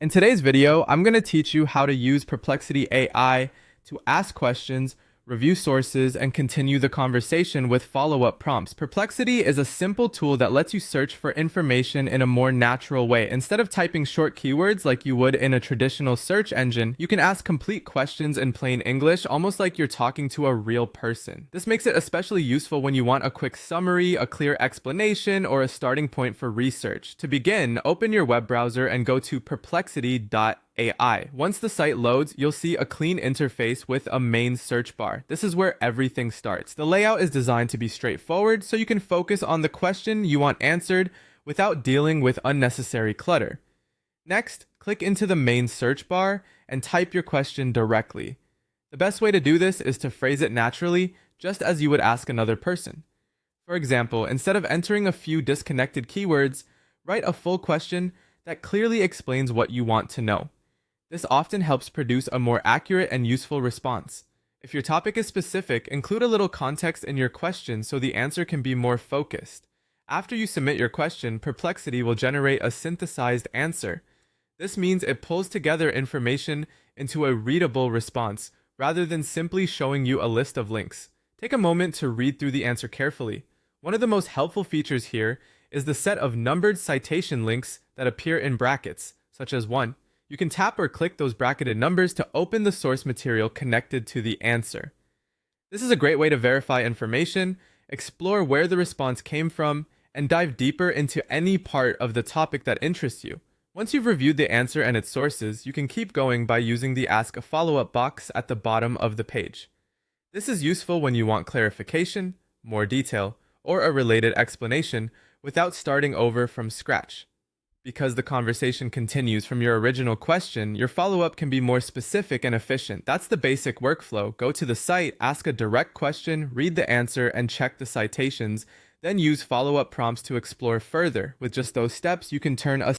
In today's video, I'm going to teach you how to use Perplexity AI to ask questions, review sources, and continue the conversation with follow-up prompts. Perplexity is a simple tool that lets you search for information in a more natural way. Instead of typing short keywords like you would in a traditional search engine, you can ask complete questions in plain English, almost like you're talking to a real person. This makes it especially useful when you want a quick summary, a clear explanation, or a starting point for research. To begin, open your web browser and go to perplexity.ai. Once the site loads, you'll see a clean interface with a main search bar. This is where everything starts. The layout is designed to be straightforward, so you can focus on the question you want answered without dealing with unnecessary clutter. Next, click into the main search bar and type your question directly. The best way to do this is to phrase it naturally, just as you would ask another person. For example, instead of entering a few disconnected keywords, write a full question that clearly explains what you want to know. This often helps produce a more accurate and useful response. If your topic is specific, include a little context in your question so the answer can be more focused. After you submit your question, Perplexity will generate a synthesized answer. This means it pulls together information into a readable response, rather than simply showing you a list of links. Take a moment to read through the answer carefully. One of the most helpful features here is the set of numbered citation links that appear in brackets, such as 1. You can tap or click those bracketed numbers to open the source material connected to the answer. This is a great way to verify information, explore where the response came from, and dive deeper into any part of the topic that interests you. Once you've reviewed the answer and its sources, you can keep going by using the Ask a Follow-up box at the bottom of the page. This is useful when you want clarification, more detail, or a related explanation without starting over from scratch. Because the conversation continues from your original question, your follow-up can be more specific and efficient. That's the basic workflow. Go to the site, ask a direct question, read the answer, and check the citations. Then use follow-up prompts to explore further. With just those steps, you can turn a